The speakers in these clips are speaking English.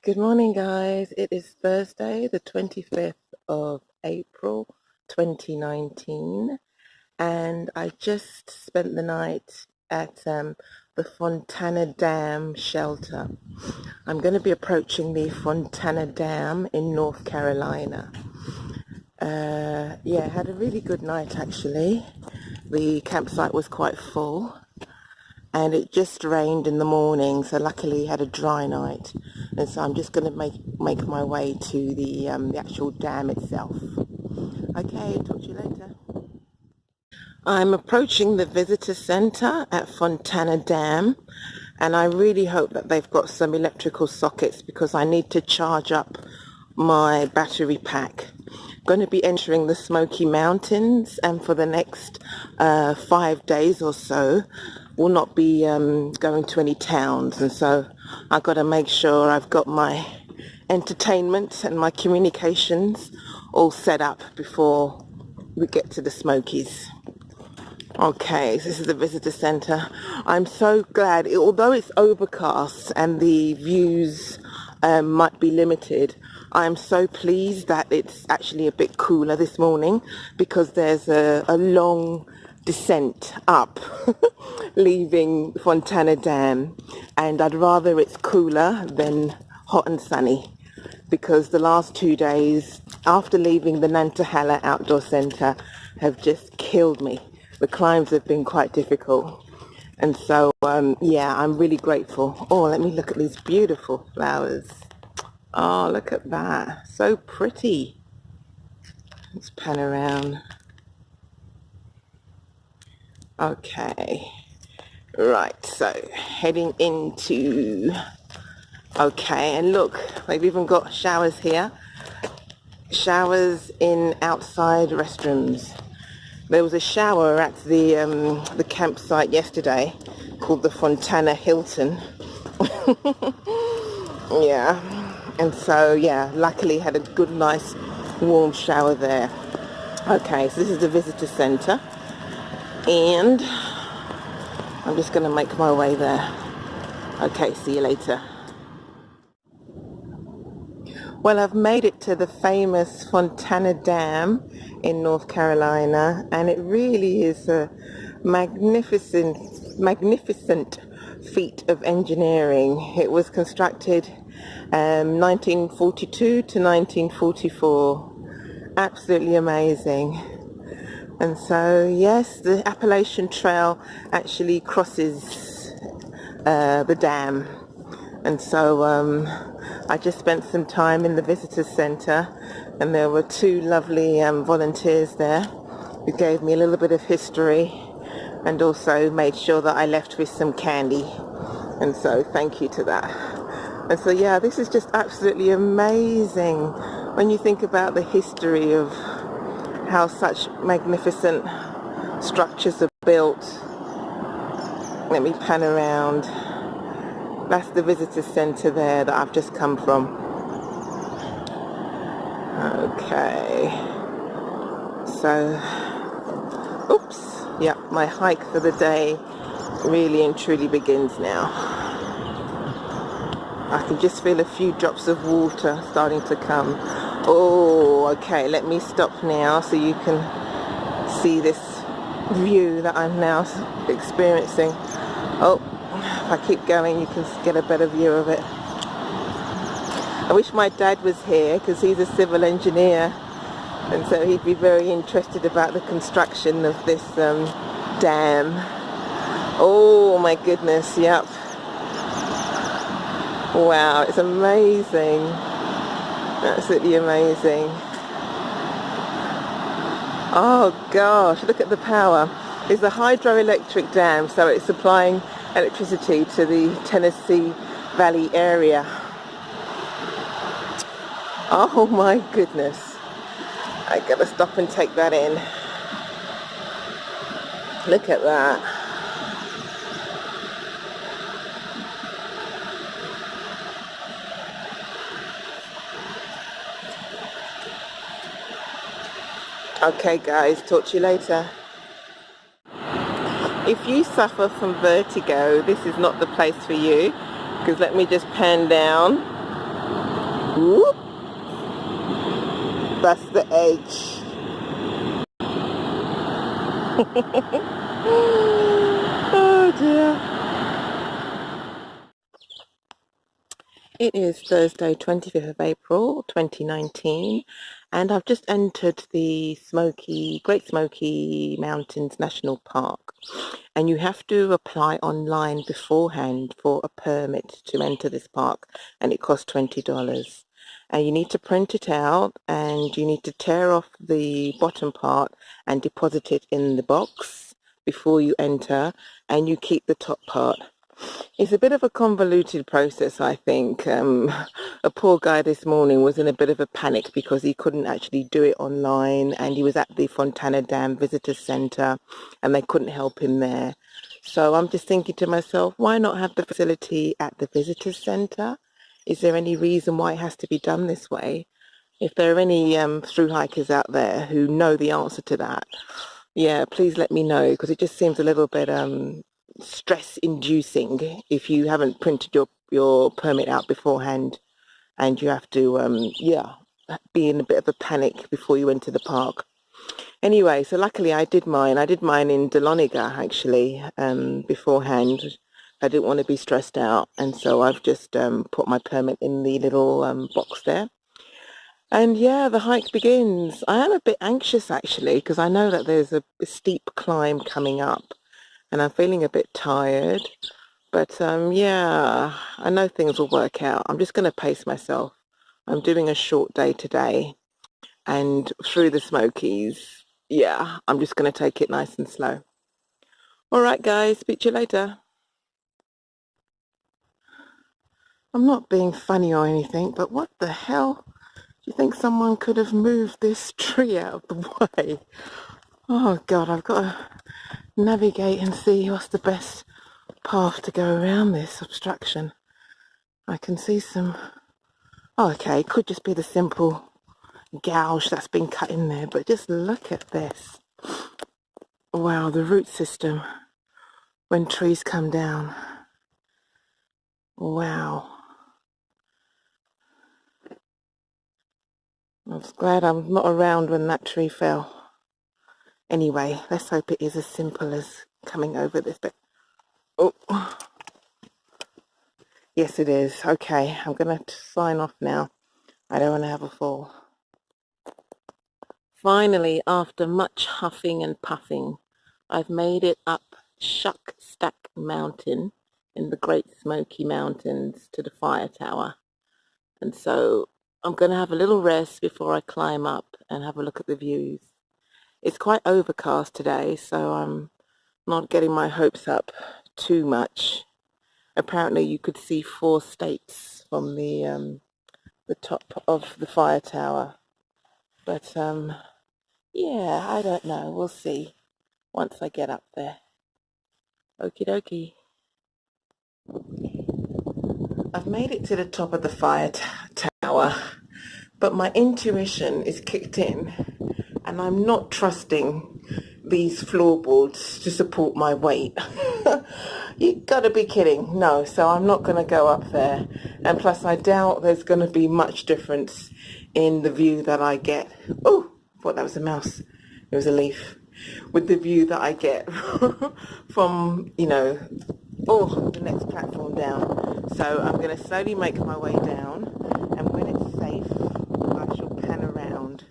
Good morning, guys. It is Thursday, the 25th of April, 2019, and I just spent the night at the Fontana Dam shelter. I'm going to be approaching the Fontana Dam in North Carolina. Yeah, had a really good night actually. The campsite was quite full. And it just rained in the morning, so luckily had a dry night, and so I'm just going to make my way to the actual dam itself. Okay, talk to you later. I'm approaching the visitor center at Fontana Dam, and I really hope that they've got some electrical sockets because I need to charge up my battery pack. Going to be entering the Smokey Mountains, and for the next 5 days or so will not be going to any towns, and so I've got to make sure I've got my entertainment and my communications all set up before we get to the Smokies. Okay, so this is the visitor center. I'm so glad, although it's overcast and the views might be limited, I'm so pleased that it's actually a bit cooler this morning because there's a long descent up leaving Fontana Dam, and I'd rather it's cooler than hot and sunny because the last 2 days after leaving the Nantahala Outdoor Center have just killed me. The climbs have been quite difficult, and so yeah, I'm really grateful. Oh, let me look at these beautiful flowers. Oh, look at that, so pretty. Let's pan around. Okay, right, so heading into, okay, and look, they've even got showers here. Showers in outside restrooms. There was a shower at the campsite yesterday called the Fontana Hilton. Yeah, and so yeah, luckily had a good, nice, warm shower there. Okay, so this is the visitor center, and I'm just going to make my way there. Okay, see you later. Well, I've made it to the famous Fontana Dam in North Carolina, and it really is a magnificent feat of engineering. It was constructed 1942 to 1944. Absolutely amazing. And so, yes, the Appalachian Trail actually crosses the dam. And so I just spent some time in the visitor center, and there were 2 lovely volunteers there who gave me a little bit of history and also made sure that I left with some candy. And so thank you to that. And so yeah, this is just absolutely amazing when you think about the history of how such magnificent structures are built. Let me pan around. That's the visitor center there that I've just come from. Okay. So, oops. Yeah, my hike for the day really and truly begins now. I can just feel a few drops of water starting to come. Oh, okay. Let me stop now so you can see this view that I'm now experiencing. Oh. If I keep going, you can get a better view of it. I wish my dad was here because he's a civil engineer, and so he'd be very interested about the construction of this dam. Oh my goodness, yep. Wow, it's amazing. Absolutely amazing. Oh gosh, look at the power. It's a hydroelectric dam, so it's supplying electricity to the Tennessee Valley area. Oh my goodness. I gotta stop and take that in. Look at that. Okay guys, talk to you later. If you suffer from vertigo, this is not the place for you, because let me just pan down. Whoop. That's the edge. Oh dear. It is Thursday, 25th of April, 2019, and I've just entered the Great Smoky Mountains National Park. And you have to apply online beforehand for a permit to enter this park, and it costs $20. And you need to print it out, and you need to tear off the bottom part and deposit it in the box before you enter, and you keep the top part. It's a bit of a convoluted process, I think. A poor guy this morning was in a bit of a panic because he couldn't actually do it online, and he was at the Fontana Dam Visitor Centre and they couldn't help him there. So I'm just thinking to myself, why not have the facility at the Visitor Centre? Is there any reason why it has to be done this way? If there are any through hikers out there who know the answer to that, yeah, please let me know, because it just seems a little bit stress inducing if you haven't printed your permit out beforehand, and you have to be in a bit of a panic before you enter the park. Anyway, so luckily I did mine in Dahlonega actually beforehand. I didn't want to be stressed out, and so I've just put my permit in the little box there. And yeah, the hike begins. I am a bit anxious actually, because I know that there's a steep climb coming up and I'm feeling a bit tired. But yeah, I know things will work out. I'm just going to pace myself. I'm doing a short day today, and through the Smokies, yeah, I'm just going to take it nice and slow. All right, guys, speak to you later. I'm not being funny or anything, but what the hell? Do you think someone could have moved this tree out of the way? Oh God, I've got to navigate and see what's the best path to go around this obstruction. I can see some... Oh, okay, it could just be the simple gouge that's been cut in there, but just look at this. Wow, the root system when trees come down. Wow. I'm glad I'm not around when that tree fell. Anyway, let's hope it is as simple as coming over this bit. Oh, yes it is. Okay, I'm going to sign off now. I don't want to have a fall. Finally, after much huffing and puffing, I've made it up Shuck Stack Mountain in the Great Smoky Mountains to the fire tower. And so I'm going to have a little rest before I climb up and have a look at the views. It's quite overcast today, so I'm not getting my hopes up too much. Apparently you could see 4 states from the top of the fire tower. But yeah, I don't know. We'll see once I get up there. Okie dokie. I've made it to the top of the fire tower, but my intuition is kicked in and I'm not trusting these floorboards to support my weight. You gotta be kidding. No, so I'm not gonna go up there. And plus I doubt there's gonna be much difference in the view that I get. Oh, I thought that was a mouse. It was a leaf. With the view that I get from, you know, the next platform down. So I'm going to slowly make my way down, and when it's safe, I shall pan around.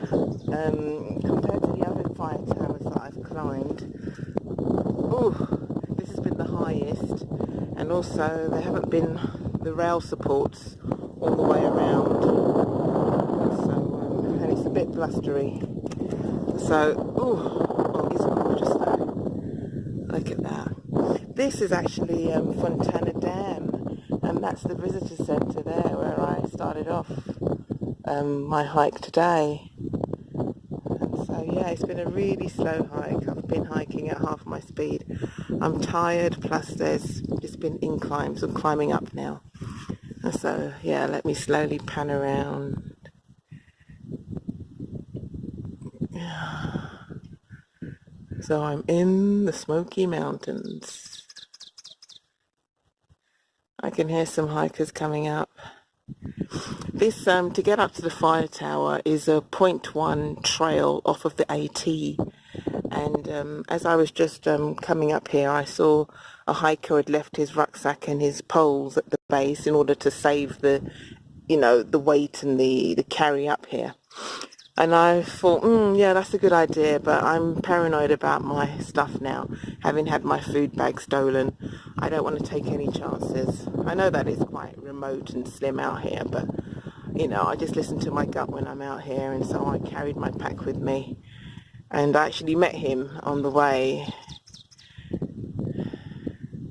Compared to the other fire towers that I've climbed, this has been the highest, and also there haven't been the rail supports all the way around. So, and it's a bit blustery. So, it's gorgeous though. Look at that. This is actually Fontana Dam, and that's the visitor centre there where I started off my hike today. And so yeah, it's been a really slow hike. I've been hiking at half my speed. I'm tired, plus there's just been inclines. I'm climbing up now. And so yeah, let me slowly pan around. So I'm in the Smoky Mountains. I can hear some hikers coming up. This to get up to the fire tower is a .1 trail off of the AT, and as I was just coming up here, I saw a hiker had left his rucksack and his poles at the base in order to save the, the weight and the carry up here. And I thought, yeah, that's a good idea, but I'm paranoid about my stuff now, having had my food bag stolen. I don't want to take any chances. I know that it's quite remote and slim out here, but, I just listen to my gut when I'm out here, and so I carried my pack with me. And I actually met him on the way,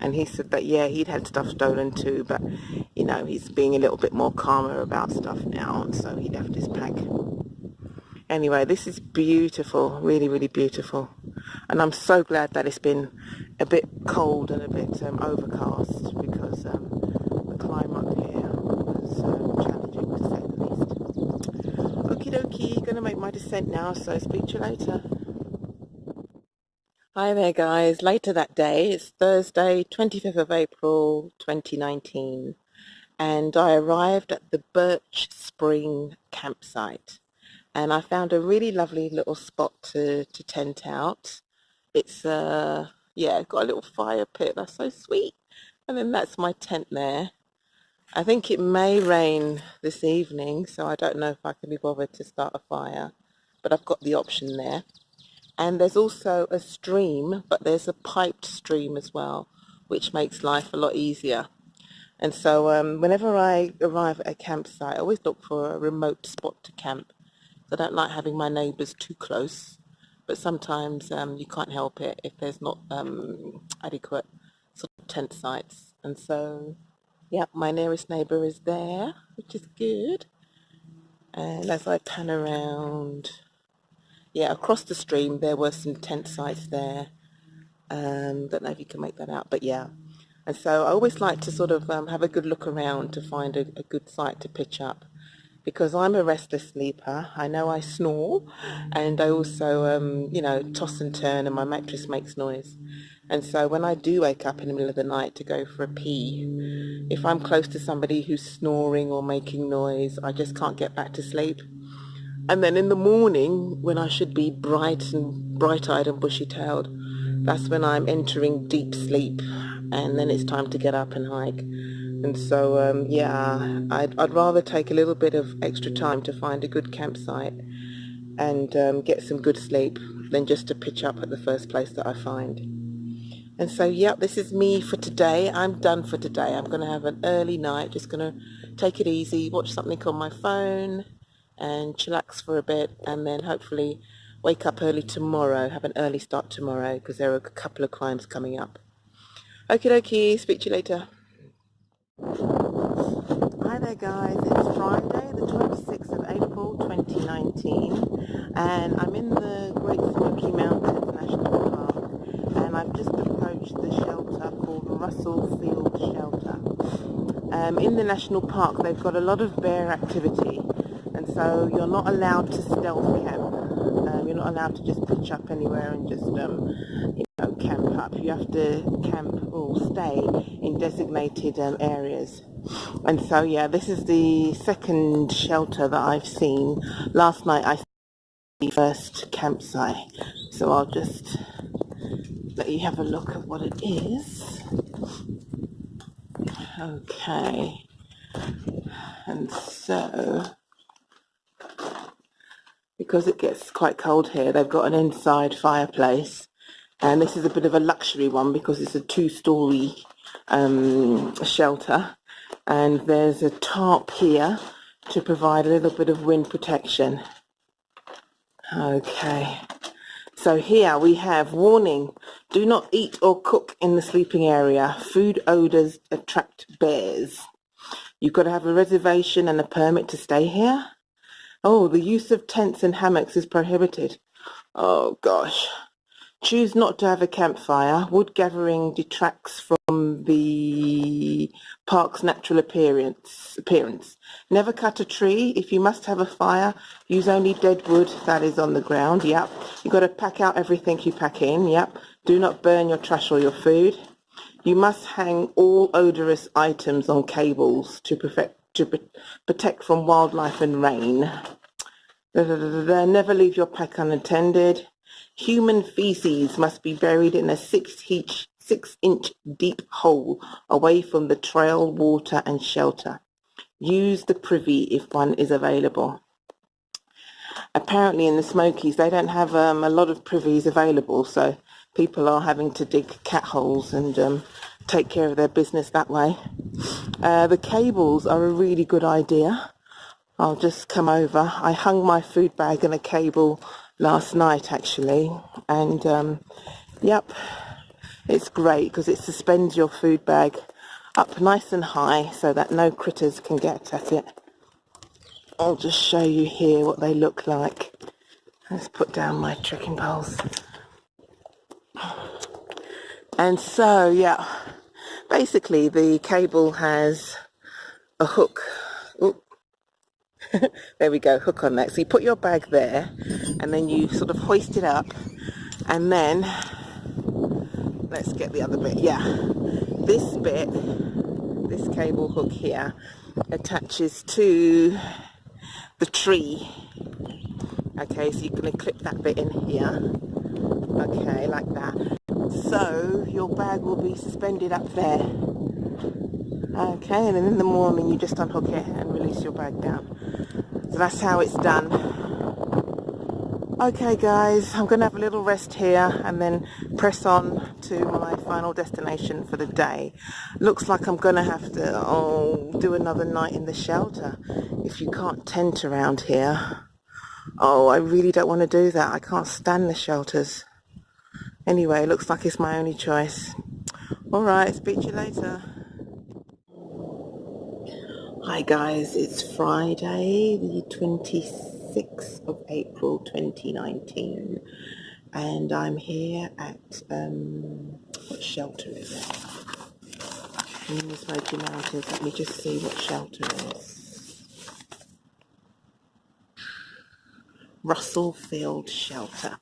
and he said that, yeah, he'd had stuff stolen too, but, he's being a little bit more calmer about stuff now, and so he left his pack. Anyway, this is beautiful, really, really beautiful. And I'm so glad that it's been a bit cold and a bit overcast, because the climb up here was challenging, to say the least. Okie dokie, gonna make my descent now, so speak to you later. Hi there guys, later that day, it's Thursday, 25th of April 2019, and I arrived at the Birch Spring campsite. And I found a really lovely little spot to tent out. It's, got a little fire pit. That's so sweet. And then that's my tent there. I think it may rain this evening, so I don't know if I can be bothered to start a fire. But I've got the option there. And there's also a stream, but there's a piped stream as well, which makes life a lot easier. And so whenever I arrive at a campsite, I always look for a remote spot to camp. I don't like having my neighbours too close, but sometimes you can't help it if there's not adequate sort of tent sites. And so, yeah, my nearest neighbour is there, which is good. And as I pan around, yeah, across the stream there were some tent sites there. Don't know if you can make that out, but yeah. And so I always like to sort of have a good look around to find a good site to pitch up. Because I'm a restless sleeper. I know I snore, and I also, toss and turn, and my mattress makes noise. And so when I do wake up in the middle of the night to go for a pee, if I'm close to somebody who's snoring or making noise, I just can't get back to sleep. And then in the morning, when I should be bright-eyed and bushy-tailed, that's when I'm entering deep sleep, and then it's time to get up and hike. And so, I'd rather take a little bit of extra time to find a good campsite and get some good sleep than just to pitch up at the first place that I find. And so, this is me for today. I'm done for today. I'm going to have an early night, just going to take it easy, watch something on my phone and chillax for a bit, and then hopefully wake up early tomorrow, have an early start tomorrow, because there are a couple of climbs coming up. Okie dokie, speak to you later. Hi there guys, it's Friday the 26th of April 2019, and I'm in the Great Smokey Mountains National Park, and I've just approached the shelter called Russell Field Shelter. In the national park they've got a lot of bear activity, and so you're not allowed to stealth camp. You're not allowed to just pitch up anywhere and just camp up. You have to camp or stay in designated areas. And so, this is the second shelter that I've seen. Last night I saw the first campsite, so I'll just let you have a look at what it is. Okay, and so because it gets quite cold here, they've got an inside fireplace, and this is a bit of a luxury one because it's a two-story shelter. And there's a tarp here to provide a little bit of wind protection. Okay, so here we have warning: do not eat or cook in the sleeping area. Food odors attract bears. You've got to have a reservation and a permit to stay here. Oh, the use of tents and hammocks is prohibited. Oh gosh. Choose not to have a campfire. Wood gathering detracts from the park's natural appearance. Never cut a tree. If you must have a fire, use only dead wood that is on the ground. Yep. You've got to pack out everything you pack in. Yep. Do not burn your trash or your food. You must hang all odorous items on cables to protect from wildlife and rain. Never leave your pack unattended. Human feces must be buried in a 6-inch deep hole away from the trail, water and shelter. Use the privy if one is available. Apparently in the Smokies they don't have a lot of privies available, so people are having to dig cat holes and take care of their business that way. The cables are a really good idea. I'll just come over. I hung my food bag in a cable last night actually, and yep, it's great because it suspends your food bag up nice and high so that no critters can get at it. I'll just show you here what they look like. Let's put down my trekking poles. And so, yeah, basically the cable has a hook. Oop. There we go, hook on that. So you put your bag there and then you sort of hoist it up, and then, let's get the other bit, yeah. This bit, this cable hook here, attaches to the tree. Okay, so you're going to clip that bit in here. Okay, like that. So your bag will be suspended up there. Okay, and then in the morning you just unhook it and release your bag down. So that's how it's done. Okay guys, I'm going to have a little rest here and then press on to my final destination for the day. Looks like I'm going to have to do another night in the shelter. If you can't tent around here. Oh, I really don't want to do that. I can't stand the shelters. Anyway, it looks like it's my only choice. Alright, speak to you later. Hi guys, it's Friday the 26th of April 2019 and I'm here at, what shelter is it? In the Smokey Mountains. Let me just see what shelter it is. Russell Field Shelter.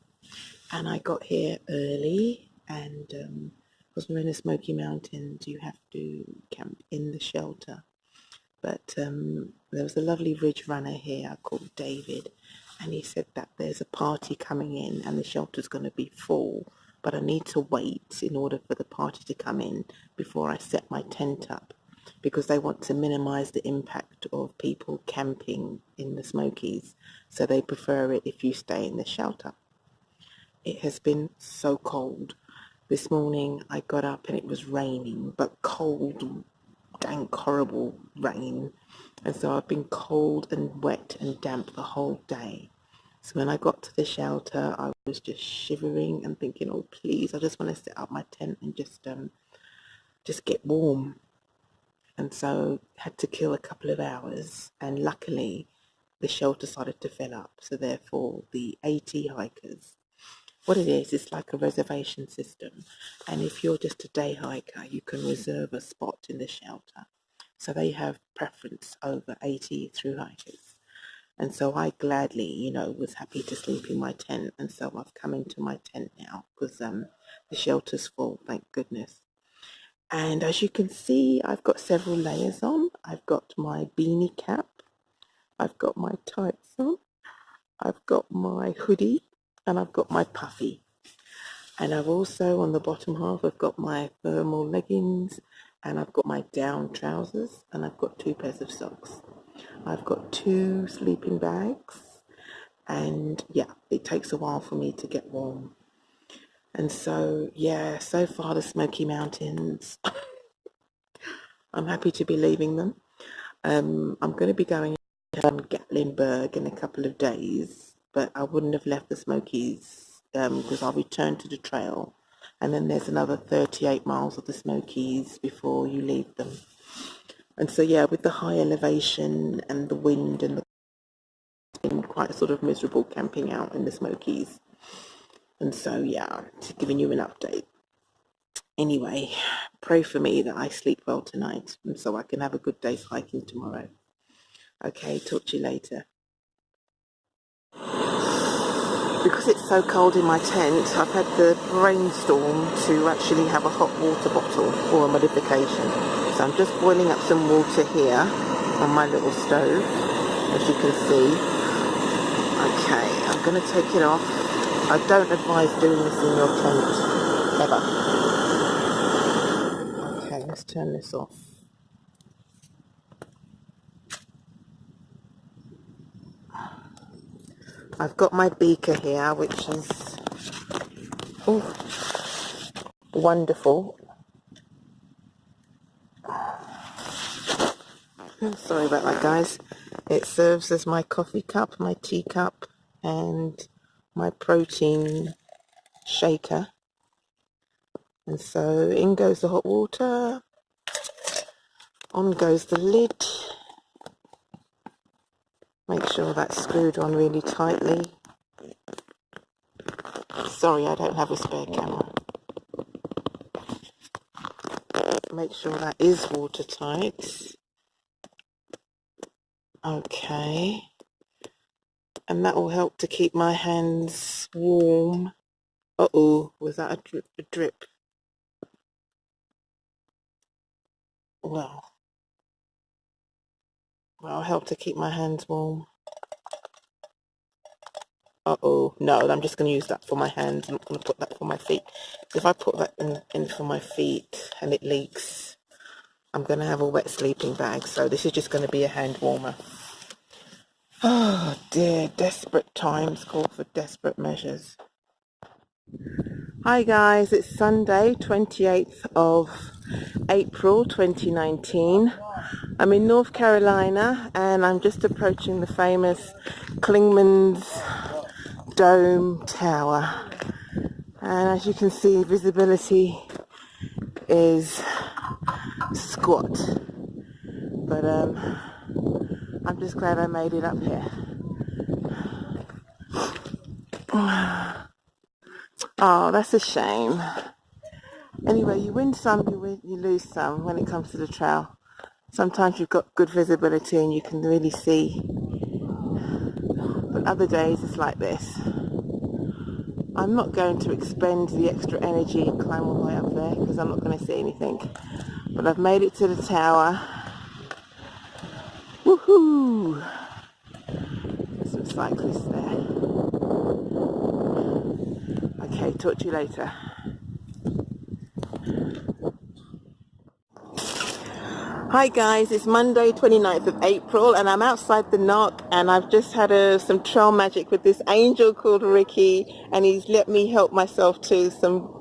And I got here early, and because we're in the Smokey Mountains you have to camp in the shelter. But there was a lovely ridge runner here called David, and he said that there's a party coming in and the shelter's going to be full, but I need to wait in order for the party to come in before I set my tent up, because they want to minimize the impact of people camping in the Smokies, so they prefer it if you stay in the shelter. It has been so cold. This morning I got up and it was raining, but cold, dank, horrible rain. And so I've been cold and wet and damp the whole day. So when I got to the shelter, I was just shivering and thinking, oh please, I just want to set up my tent and just get warm. And so had to kill a couple of hours, and luckily the shelter started to fill up. So therefore the 80 hikers, what it is, it's like a reservation system, and if you're just a day hiker you can reserve a spot in the shelter, so they have preference over 80 through hikers. And so I gladly, was happy to sleep in my tent, and so I've come into my tent now because the shelter's full, thank goodness. And as you can see, I've got several layers on. I've got my beanie cap, I've got my tights on, I've got my hoodie, and I've got my puffy. And I've also, on the bottom half, I've got my thermal leggings, and I've got my down trousers, and I've got 2 pairs of socks. I've got 2 sleeping bags, and yeah, it takes a while for me to get warm. And so, yeah, so far the Smokey Mountains, I'm happy to be leaving them. I'm going to be going to Gatlinburg in a couple of days, but I wouldn't have left the Smokies because I'll return to the trail, and then there's another 38 miles of the Smokies before you leave them. And so yeah, with the high elevation and the wind and it's been quite sort of miserable camping out in the Smokies. And so yeah, just giving you an update. Anyway, pray for me that I sleep well tonight and so I can have a good day's hiking tomorrow. Okay, talk to you later. Because it's so cold in my tent, I've had the brainstorm to actually have a hot water bottle or a modification. So I'm just boiling up some water here. on my little stove, as you can see. Okay, I'm going to take it off. I don't advise doing this in your tent, ever. Okay, let's turn this off. I've got my beaker here, which is wonderful. Sorry about that, guys. It serves as my coffee cup, my tea cup, and my protein shaker. And so in goes the hot water, on goes the lid. Make sure that's screwed on really tightly. Sorry, I don't have a spare camera. Make sure that is watertight. Okay. And that will help to keep my hands warm. Uh-oh, was that a drip? Well, that'll help to keep my hands warm. Uh-oh, no, I'm just going to use that for my hands. I'm not going to put that for my feet. If I put that in for my feet and it leaks, I'm going to have a wet sleeping bag. So this is just going to be a hand warmer. Oh dear, desperate times call for desperate measures. Hi guys, it's Sunday, 28th of April 2019. I'm in North Carolina and I'm just approaching the famous Clingman's Dome Tower. And as you can see, visibility is squat. But I'm just glad I made it up here. Oh, that's a shame. Anyway, you win some, you lose some when it comes to the trail. Sometimes you've got good visibility and you can really see. But other days it's like this. I'm not going to expend the extra energy and climb all the way up there because I'm not going to see anything. But I've made it to the tower. Woohoo! There's some cyclists there. Okay, talk to you later. Hi guys, it's Monday 29th of April and I'm outside the Knock and I've just had some trail magic with this angel called Ricky, and he's let me help myself to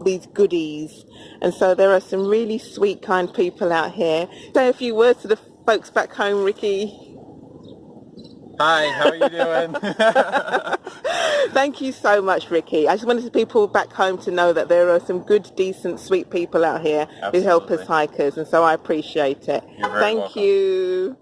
these goodies. And so there are some really sweet, kind people out here. Say a few words to the folks back home, Ricky. Hi, how are you doing? Thank you so much, Ricky. I just wanted the people back home to know that there are some good, decent, sweet people out here who help us hikers, and so I appreciate it. You're very welcome. Thank you.